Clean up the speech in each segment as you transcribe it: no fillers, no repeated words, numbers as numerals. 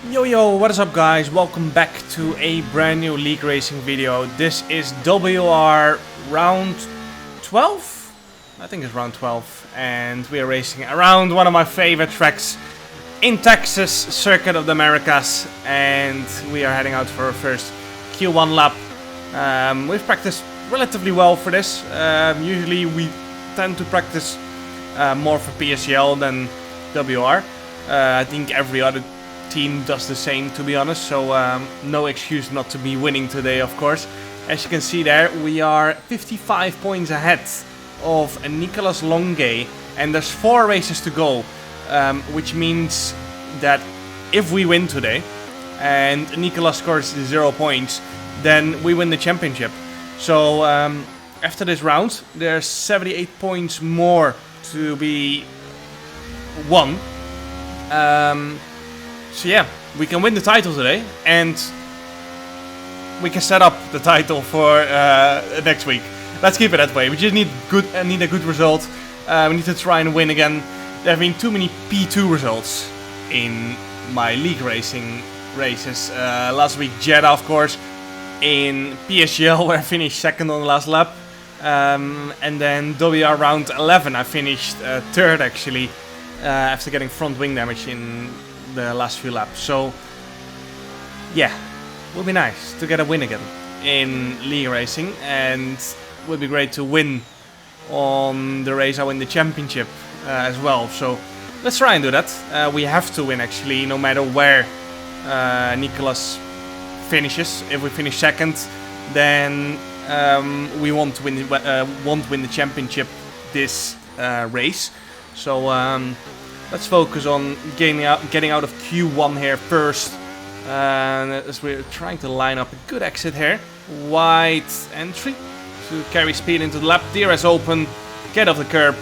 Yo, what is up guys? Welcome back to a brand new league racing video. This is WR round 12? I think it's round 12. And we are racing around one of my favorite tracks in Texas, Circuit of the Americas. And we are heading out for our first Q1 lap. We've practiced relatively well for this. Usually we tend to practice more for PSGL than WR. I think every other team does the same, to be honest, so no excuse not to be winning today, of course. As you can see there, we are 55 points ahead of Nicolas Longuet, and there's 4 races to go, which means that if we win today and Nicolas scores 0 points, then we win the championship. So after this round, there's 78 points more to be won. So yeah, we can win the title today, and we can set up the title for next week. Let's keep it that way. We just need a good result. We need to try and win again. There have been too many P2 results in my league racing races. Last week, Jeddah, of course, in PSGL, where I finished second on the last lap. And then WR round 11, I finished third actually, after getting front wing damage in the last few laps. So yeah, would be nice to get a win again in league racing, and would be great to win on the race I win the championship as well. So let's try and do that. We have to win actually, no matter where Nicolas finishes. If we finish second, then we won't win the championship this race. So let's focus on getting out of Q1 here first. As we're trying to line up a good exit here. Wide entry to carry speed into the lap. DRS open, get off the curb,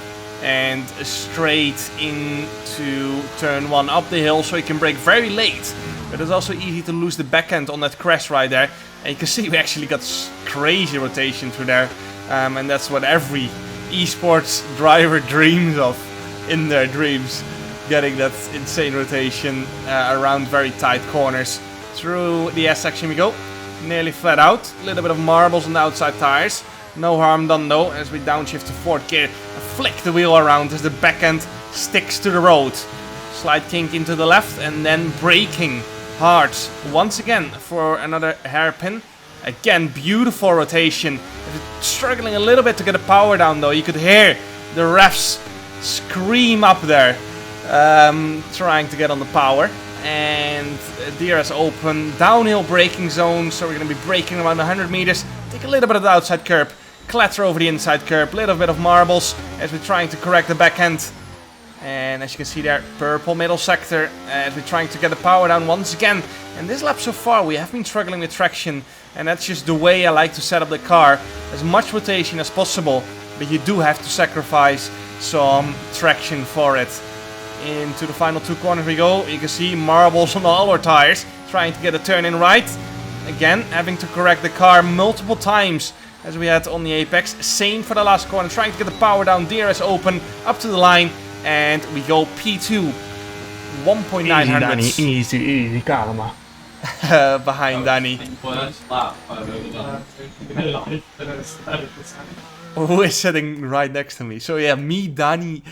and straight into turn 1 up the hill, so you can brake very late. But it's also easy to lose the back end on that crash right there. And you can see we actually got crazy rotation through there. And that's what every esports driver dreams of in their dreams. Getting that insane rotation around very tight corners. Through the S section we go. Nearly flat out. A little bit of marbles on the outside tires. No harm done though, as we downshift to 4th gear. Flick the wheel around as the back end sticks to the road. Slight kink into the left and then braking hard once again for another hairpin. Again, beautiful rotation. Struggling a little bit to get the power down though. You could hear the refs scream up there. Trying to get on the power, and DRS open, downhill braking zone, so we're going to be braking around 100 meters, take a little bit of the outside curb, clatter over the inside curb, little bit of marbles as we're trying to correct the back end. And as you can see there, purple middle sector as we're trying to get the power down once again. And this lap so far we have been struggling with traction, and that's just the way I like to set up the car. As much rotation as possible, but you do have to sacrifice some traction for it. Into the final 2 corners we go. You can see marbles on all our tires, trying to get a turn in right. Again, having to correct the car multiple times as we had on the apex. Same for the last corner, trying to get the power down, DRS open, up to the line, and we go P2. 1.900. Easy, 干了吗？ Behind Danny. Who is sitting right next to me. So yeah, me, Danny,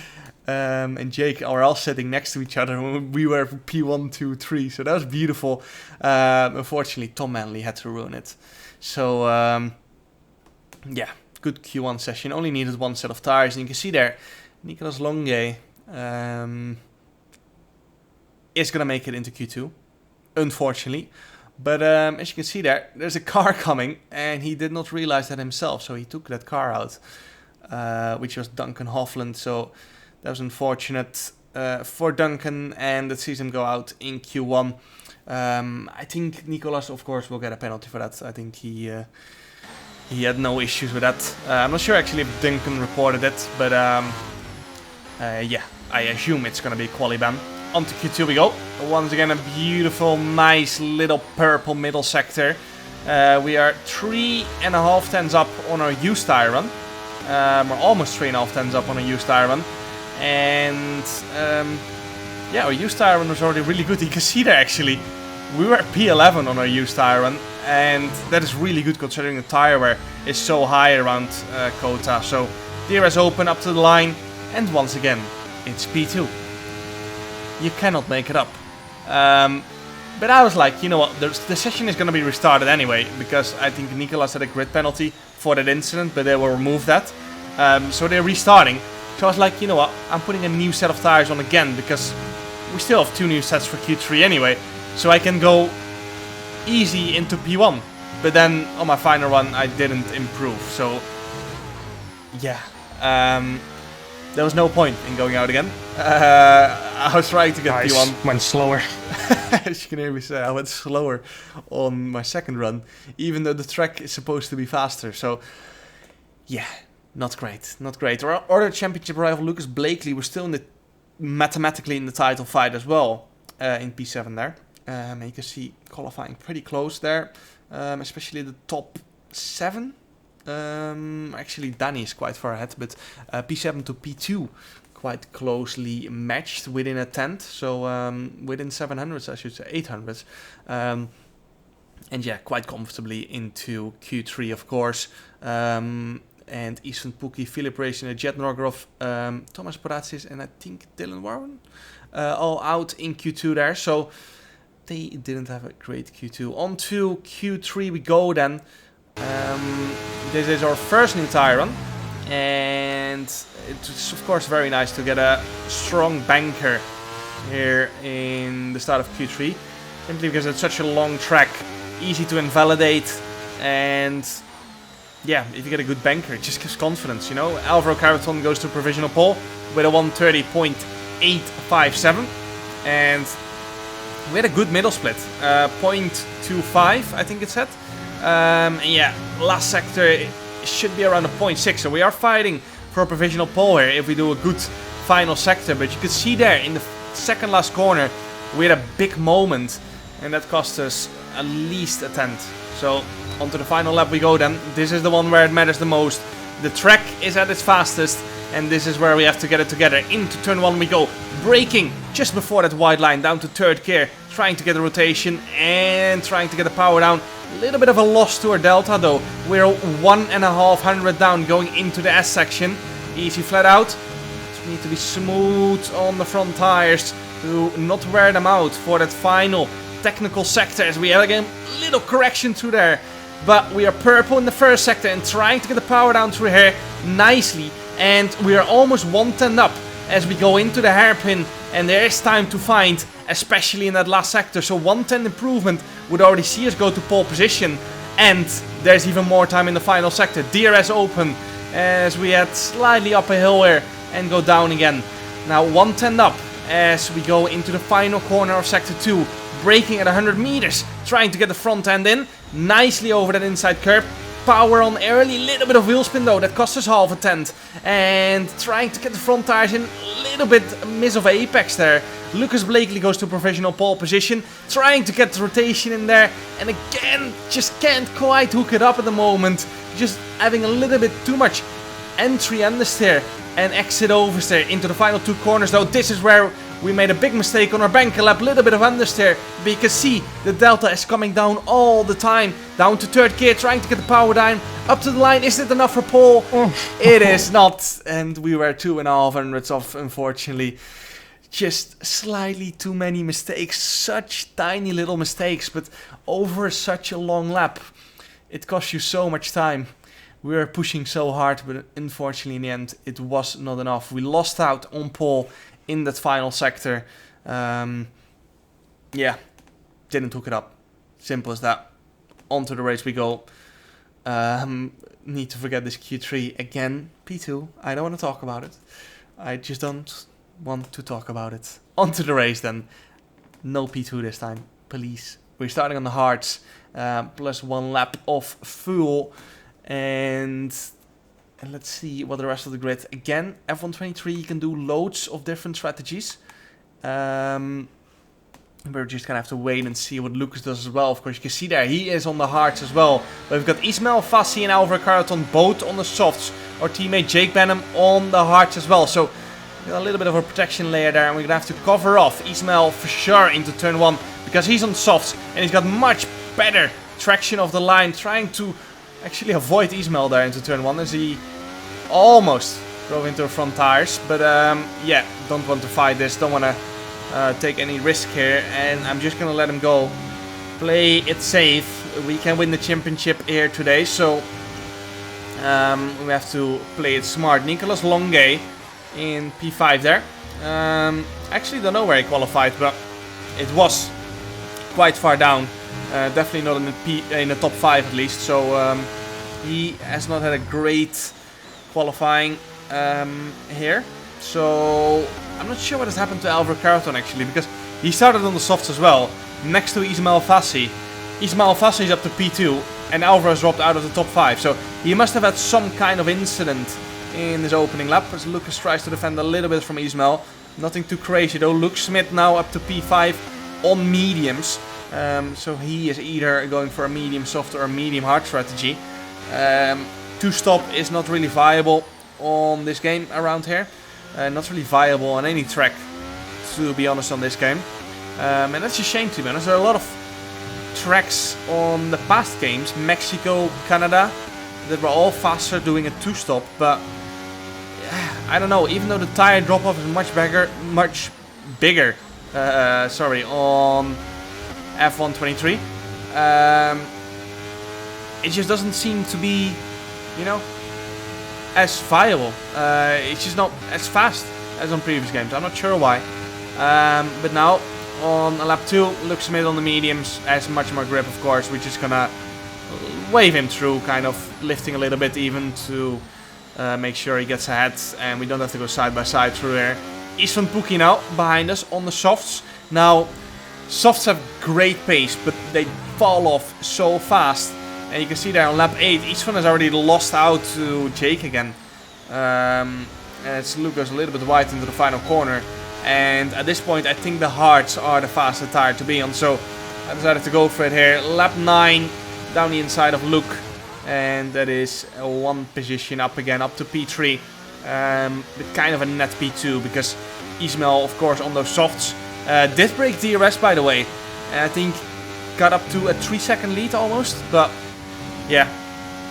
and Jake are all sitting next to each other. We were P1, 2, 3, so that was beautiful. Unfortunately, Tom Manley had to ruin it. So yeah, good Q1 session. Only needed 1 set of tires, and you can see there, Nicolas Longuet is gonna make it into Q2, unfortunately. But as you can see there, there's a car coming, and he did not realize that himself, so he took that car out, which was Duncan Hofland. So that was unfortunate for Duncan, and that sees him go out in Q1. I think Nicolas, of course, will get a penalty for that. I think he had no issues with that. I'm not sure actually if Duncan reported it, but yeah, I assume it's going to be a quali ban. On to Q2 we go. Once again, a beautiful, nice little purple middle sector. We are 3.5 tenths up on our used tire run. We're almost 3.5 tenths up on a used tire run. And yeah, our used tire run was already really good. You can see there actually, we were P11 on our used tire run, and that is really good considering the tire wear is so high around Kota. So DRS open up to the line, and once again, it's P2. You cannot make it up. But I was like, you know what, the session is going to be restarted anyway, because I think Nicolas had a grid penalty for that incident, but they will remove that. So they're restarting. So I was like, you know what, I'm putting a new set of tires on again, because we still have 2 new sets for Q3 anyway. So I can go easy into P1. But then on my final run, I didn't improve. So, yeah. There was no point in going out again. I was trying to get P1. Went slower. As you can hear me say, I went slower on my second run, even though the track is supposed to be faster. So, yeah, not great, not great. Our other championship rival, Lucas Blakely, was still mathematically in the title fight as well, in P7 there. And you can see qualifying pretty close there, especially the top 7. Actually, Danny is quite far ahead, but P7 to P2 quite closely matched within a tenth. So within 700s, I should say 800s. And yeah, quite comfortably into Q3, of course. And Easton Pookie, Philip Racing, Jet Norgrove, Thomas Paratsis, and I think Dylan Warren all out in Q2 there. So they didn't have a great Q2. On to Q3 we go then. This is our first new tire run, and it's of course very nice to get a strong banker here in the start of Q3, simply because it's such a long track, easy to invalidate, and yeah, if you get a good banker, it just gives confidence, you know. Alvaro Carreton goes to provisional pole with a 130.857, and we had a good middle split, 0.25 I think it said. And yeah, last sector should be around a 0.6, so we are fighting for a provisional pole here if we do a good final sector. But you can see there in the second last corner we had a big moment, and that cost us at least a tenth. So onto the final lap we go then. This is the one where it matters the most. The track is at its fastest, and this is where we have to get it together. Into turn 1 we go, braking just before that white line down to third gear, trying to get the rotation and trying to get the power down. A little bit of a loss to our delta though. We're 1.5 down going into the S section. Easy flat out. Just need to be smooth on the front tires to not wear them out for that final technical sector, as we have again a little correction through there. But we are purple in the first sector and trying to get the power down through here nicely. And we are almost 110 up as we go into the hairpin, and there is time to find, especially in that last sector. So 110 improvement would already see us go to pole position, and there's even more time in the final sector. DRS open as we head slightly up a hill here and go down again. Now 110 up as we go into the final corner of sector 2, braking at 100 meters, trying to get the front end in nicely over that inside curb. Power on early, little bit of wheel spin though, that cost us half a tenth. And trying to get the front tires in, a little bit miss of apex there. Lucas Blakely goes to provisional pole position, trying to get the rotation in there, and again, just can't quite hook it up at the moment. Just having a little bit too much entry understeer and exit oversteer into the final 2 corners though. This is where we made a big mistake on our banker lap, little bit of understeer, but you can see the delta is coming down all the time. Down to third gear, trying to get the power down, up to the line. Is it enough for pole? It is not, and we were 2.5 hundredths off, unfortunately. Just slightly too many mistakes, such tiny little mistakes, but over such a long lap, it costs you so much time. We were pushing so hard, but unfortunately in the end, it was not enough. We lost out on pole in that final sector. Yeah, didn't hook it up. Simple as that. Onto the race we go. Need to forget this Q3 again. P2, I don't want to talk about it. I just don't want to talk about it. Onto the race then. No P2 this time, please. We're starting on the hards. Plus 1 lap of fuel. And let's see what the rest of the grid. Again, F123, you can do loads of different strategies. We're just gonna have to wait and see what Lucas does as well. Of course, you can see there, he is on the hards as well. But we've got Ismael Fassi and Alvaro Carreton both on the softs. Our teammate Jake Benham on the hards as well. So Got a little bit of a protection layer there, and we're gonna have to cover off Ismail for sure into turn 1 because he's on softs and he's got much better traction of the line, trying to actually avoid Ismail there into turn 1 as he almost drove into the front tires. But yeah, don't want to fight this, don't want to take any risk here, and I'm just gonna let him go. Play it safe. We can win the championship here today, so we have to play it smart. Nicolas Longuet in P5 there. Actually don't know where he qualified, but it was quite far down. Definitely not in the top 5 at least, so he has not had a great qualifying here. So I'm not sure what has happened to Alvaro Carton actually, because he started on the softs as well, next to Ismail Fassi. Ismail Fassi is up to P2 and Alvaro has dropped out of the top 5, so he must have had some kind of incident in his opening lap as Lucas tries to defend a little bit from Ismail. Nothing too crazy though. Luke Smith now up to P5 on mediums, so he is either going for a medium soft or a medium hard strategy. Two stop is not really viable on this game around here, not really viable on any track to be honest on this game, and that's a shame to be honest. There are a lot of tracks on the past games, Mexico, Canada, that were all faster doing a two stop, but I don't know, even though the tire drop off is much bigger sorry, on F123, it just doesn't seem to be, you know, as viable. It's just not as fast as on previous games. I'm not sure why, but now on lap 2, Luke Smith on the mediums has much more grip, of course. We're just gonna wave him through, kind of lifting a little bit even to make sure he gets ahead, and we don't have to go side by side through here. Istvan Pukki now behind us on the softs. Now, softs have great pace, but they fall off so fast. And you can see there on lap 8, Istvan has already lost out to Jake again. As Luke goes a little bit wide into the final corner. And at this point, I think the hards are the fastest tire to be on. So I decided to go for it here. Lap 9, down the inside of Luke. And that is one position up again, up to P3. With kind of a net P2, because Ismail, of course, on those softs did break DRS, by the way. And I think got up to a 3-second lead almost. But yeah,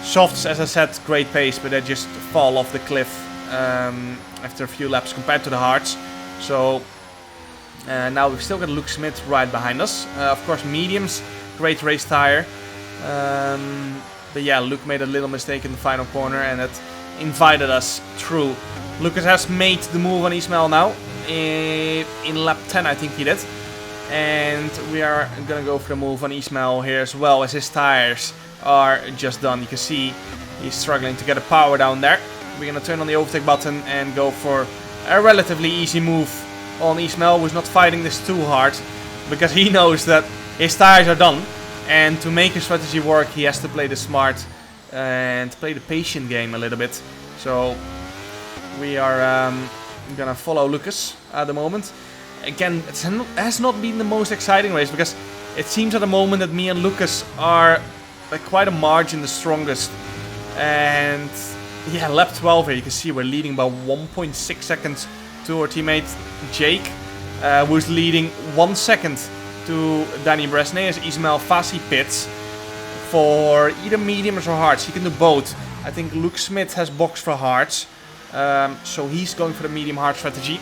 softs, as I said, great pace, but they just fall off the cliff after a few laps compared to the hards. So now we've still got Luke Smith right behind us. Of course, mediums, great race tire. But yeah, Luke made a little mistake in the final corner, and it invited us through. Lucas has made the move on Ismail now. In lap 10, I think he did. And we are going to go for the move on Ismail here as well, as his tires are just done. You can see he's struggling to get a power down there. We're going to turn on the overtake button and go for a relatively easy move on Ismail, who's not fighting this too hard, because he knows that his tires are done. And to make his strategy work, he has to play the smart and play the patient game a little bit. So we are gonna follow Lucas at the moment. Again, it has not been the most exciting race, because it seems at the moment that me and Lucas are by quite a margin the strongest. And yeah, lap 12 here, you can see we're leading by 1.6 seconds to our teammate Jake, who's leading 1 second to Danny Bresnay, as Ismail Fassi pits for either mediums or hards. He can do both. I think Luke Smith has boxed for hards, so he's going for the medium hard strategy.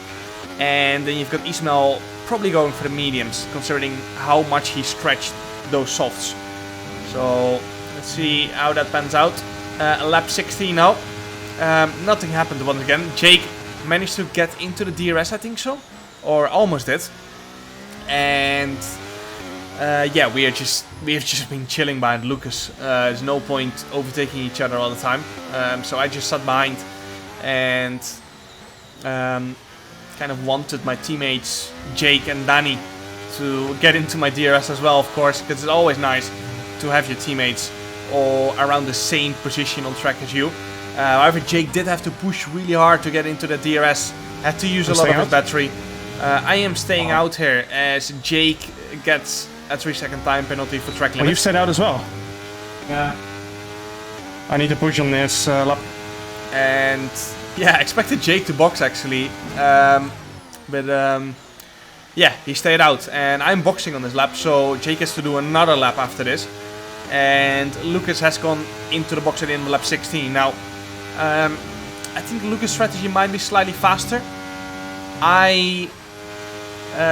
And then you've got Ismail probably going for the mediums, considering how much he stretched those softs. So let's see how that pans out. Lap 16 now. Nothing happened once again. Jake managed to get into the DRS, I think so, or almost did. And yeah, we have just been chilling behind Lucas. There's no point overtaking each other all the time. So I just sat behind and kind of wanted my teammates Jake and Danny to get into my DRS as well, of course, because it's always nice to have your teammates all around the same position on track as you. However, Jake did have to push really hard to get into the DRS. Had to use a lot of his battery. I am staying out here as Jake gets a 3-second time penalty for track limit. Oh, you stayed out as well? Yeah. I need to push on this lap. And Yeah, expected Jake to box actually, but yeah, he stayed out, and I'm boxing on this lap, so Jake has to do another lap after this, and Lucas has gone into the box at the end of lap 16. Now, I think Lucas' strategy might be slightly faster. I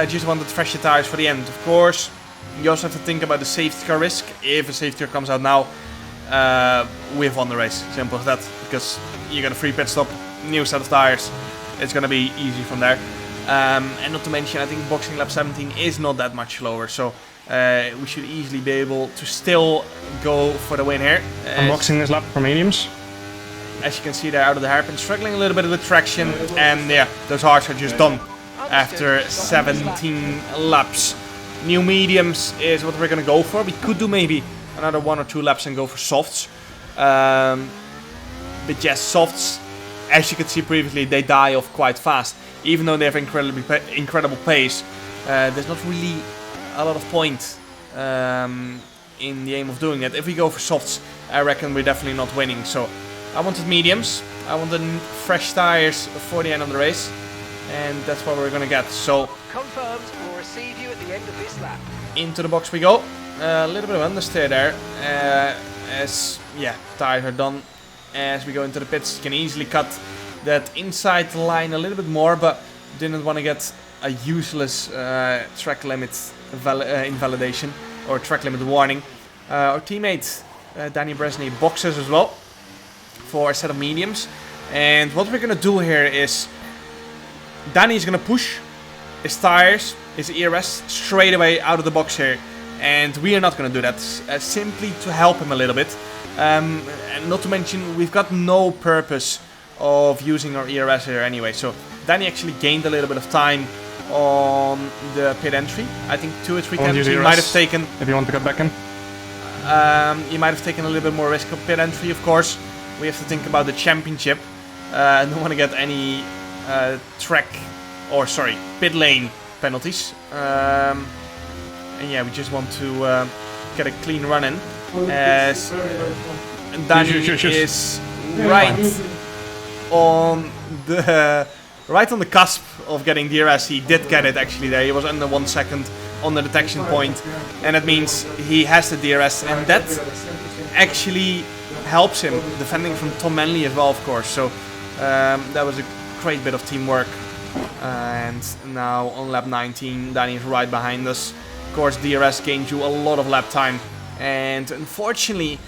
just wanted fresher tires for the end. Of course, you also have to think about the safety car risk. If a safety car comes out now, we've won the race. Simple as that. Because you got a free pit stop, new set of tires. It's going to be easy from there. And not to mention, I think boxing lap 17 is not that much slower. So we should easily be able to still go for the win here. Unboxing this lap for mediums. As you can see, they're out of the hairpin, struggling a little bit with traction. And yeah, those hards are just done after 17 laps. New mediums is what we're going to go for. We could do maybe another 1 or 2 laps and go for softs. But yes, softs, as you could see previously, they die off quite fast. Even though they have incredible pace, there's not really a lot of point in the aim of doing that. If we go for softs, I reckon we're definitely not winning. So I wanted mediums. I wanted fresh tires for the end of the race. And that's what we're going to get. So confirmed, we'll receive you at the end of this lap. Into the box we go. A little bit of understeer there. As, yeah, tires are done. As we go into the pits, you can easily cut that inside line a little bit more, but didn't want to get a useless track limit invalidation or track limit warning. Our teammate Danny Bresney boxes as well for a set of mediums, and what we're gonna do here is Danny's gonna push his tires, his ERS straight away out of the box here, and we are not gonna do that, simply to help him a little bit. And not to mention, we've got no purpose of using our ERS here anyway. So Danny actually gained a little bit of time on the pit entry. I think 2 or 3 times he might have taken. If you want to get back in, he might have taken a little bit more risk of pit entry. Of course, we have to think about the championship. I don't want to get any pit lane penalties. And yeah, we just want to get a clean run in. As Danny is right on the cusp of getting DRS. He did get it actually there. He was under 1 second on the detection point, and that means he has the DRS, and that actually helps him defending from Tom Manley as well, of course. So that was a great bit of teamwork. And now on lap 19, Danny is right behind us. Of course, DRS gained you a lot of lap time. And unfortunately,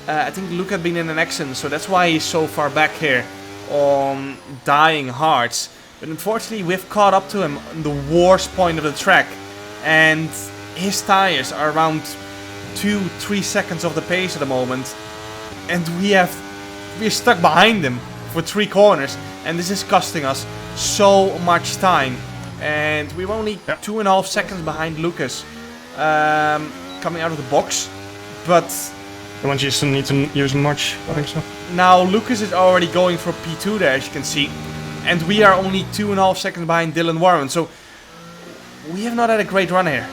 I think Luke had been in an accident, so that's why he's so far back here on dying hards. But unfortunately, we've caught up to him on the worst point of the track, and his tires are around 2-3 seconds of the pace at the moment, and we're stuck behind him for 3 corners, and this is costing us so much time. And we're only 2.5 seconds behind Lucas. Coming out of the box, but the ones you still need to use much, I think so. Now Lucas is already going for P2 there, as you can see, and we are only 2.5 seconds behind Dylan Warren, so we have not had a great run here.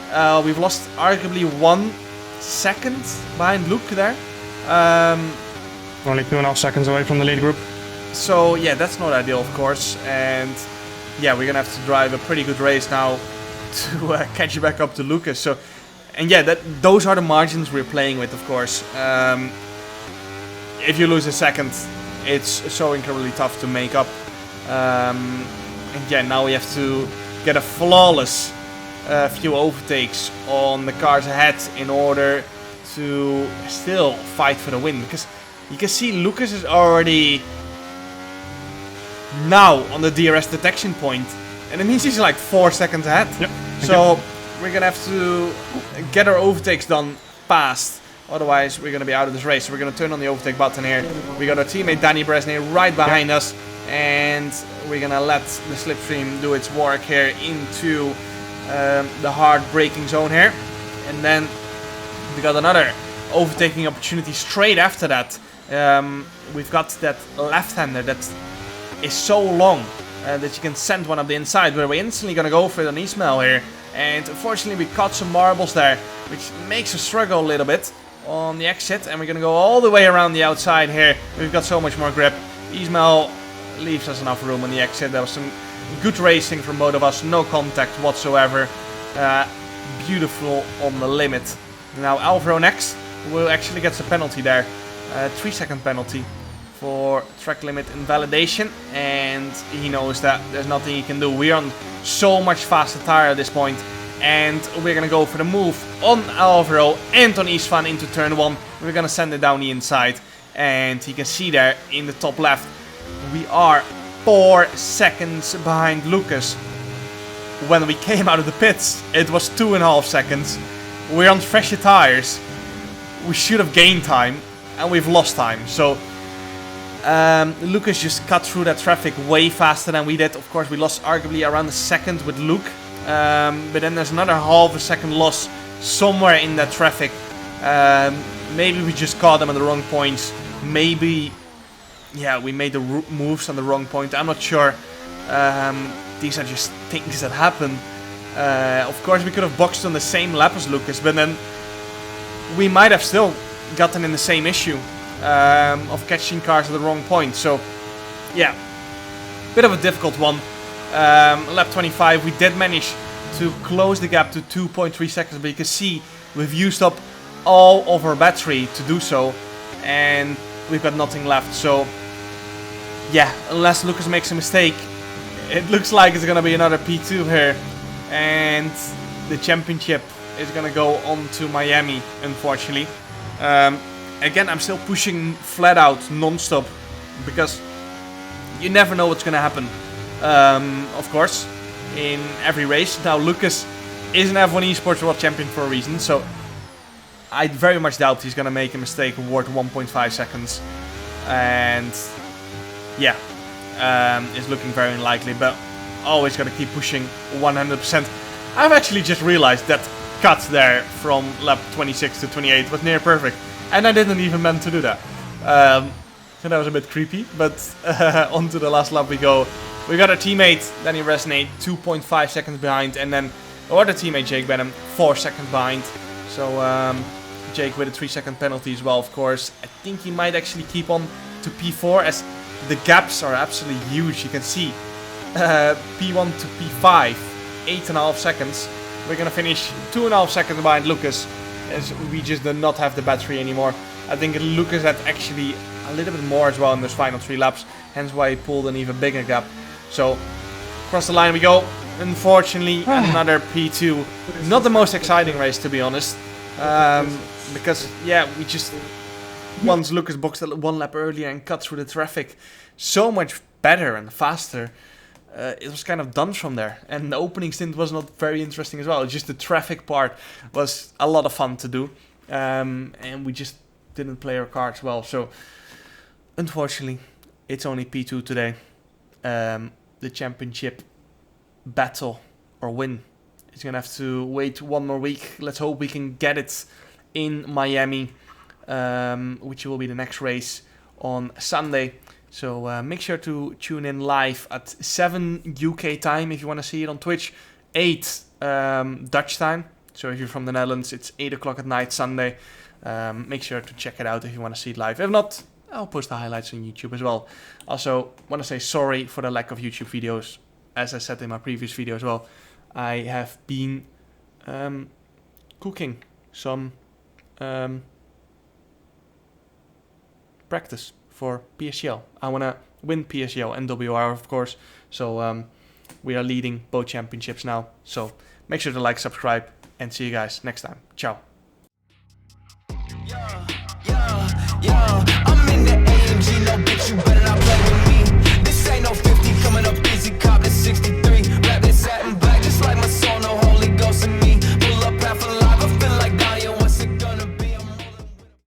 We've lost arguably 1 second behind Luke there. Only 2.5 seconds away from the lead group. So yeah, that's not ideal, of course, and yeah, we're gonna have to drive a pretty good race now to catch back up to Lucas. So. And yeah, those are the margins we're playing with, of course. If you lose a second, it's so incredibly tough to make up. And yeah, now we have to get a flawless few overtakes on the cars ahead in order to still fight for the win. Because you can see Lucas is already now on the DRS detection point, and it means he's like 4 seconds ahead. Yep. So we're gonna have to get our overtakes done fast, otherwise we're gonna be out of this race. So we're gonna turn on the overtake button here. We got our teammate Danny Bresney right behind us, and we're gonna let the slipstream do its work here into the hard braking zone here. And then we got another overtaking opportunity straight after that. We've got that left-hander that is so long that you can send one up the inside, where we're instantly gonna go for it on Ismail here. And unfortunately we caught some marbles there, which makes us struggle a little bit on the exit. And we're going to go all the way around the outside here. We've got so much more grip. Ismail leaves us enough room on the exit. There was some good racing from both of us, no contact whatsoever. Beautiful on the limit. Now Alvaro next will actually get a penalty there. 3-second penalty for track limit invalidation, and he knows that there's nothing he can do. We're on so much faster tire at this point, and we're gonna go for the move on Alvaro and on Istvan into turn 1. We're gonna send it down the inside, and you can see there in the top left, we are 4 seconds behind Lucas. When we came out of the pits, it was 2.5 seconds. We're on fresher tires. We should have gained time, and we've lost time. So Lucas just cut through that traffic way faster than we did. Of course, we lost arguably around a second with Luke. But then there's another half a second loss somewhere in that traffic. Maybe we just caught them at the wrong points. Maybe, yeah, we made the moves on the wrong point. I'm not sure. These are just things that happen. Of course, we could have boxed on the same lap as Lucas, but then we might have still gotten in the same issue of catching cars at the wrong point. So, yeah, bit of a difficult one. Lap 25, we did manage to close the gap to 2.3 seconds, but you can see we've used up all of our battery to do so, and we've got nothing left. So, yeah, unless Lucas makes a mistake, it looks like it's gonna be another P2 here, and the championship is gonna go on to Miami, unfortunately. Again, I'm still pushing flat out, non-stop, because you never know what's gonna happen. Of course, in every race. Now, Lucas is an F1 Esports World Champion for a reason, so I very much doubt he's gonna make a mistake worth 1.5 seconds. And yeah, it's looking very unlikely, but always gotta keep pushing 100%. I've actually just realized that cut there from lap 26 to 28 was near perfect, and I didn't even meant to do that. So that was a bit creepy, but on to the last lap we go. We got our teammate, Danny Resnade, 2.5 seconds behind, and then our other teammate, Jake Benham, 4 seconds behind. So Jake with a 3-second penalty as well, of course. I think he might actually keep on to P4, as the gaps are absolutely huge. You can see P1 to P5, 8.5 seconds. We're gonna finish 2.5 seconds behind Lucas, as we just do not have the battery anymore. I think Lucas had actually a little bit more as well in those final 3 laps, hence why he pulled an even bigger gap. So, across the line we go. Unfortunately, another P2. Not the most exciting race, to be honest. Because, yeah, we just... Once Lucas boxed 1 lap earlier and cut through the traffic so much better and faster, it was kind of done from there. And the opening stint was not very interesting as well. Just the traffic part was a lot of fun to do. And we just didn't play our cards well. So, unfortunately, it's only P2 today. The championship battle or win is gonna have to wait 1 more week. Let's hope we can get it in Miami, which will be the next race on Sunday. So make sure to tune in live at 7 UK time if you want to see it on Twitch, 8 Dutch time. So if you're from the Netherlands, it's 8 o'clock at night Sunday. Make sure to check it out if you want to see it live. If not, I'll post the highlights on YouTube as well. Also, want to say sorry for the lack of YouTube videos. As I said in my previous video as well, I have been cooking some practice for PSGL. I want to win PSGL and WOR, of course. So we are leading both championships now. So make sure to like, subscribe, and see you guys next time. Ciao.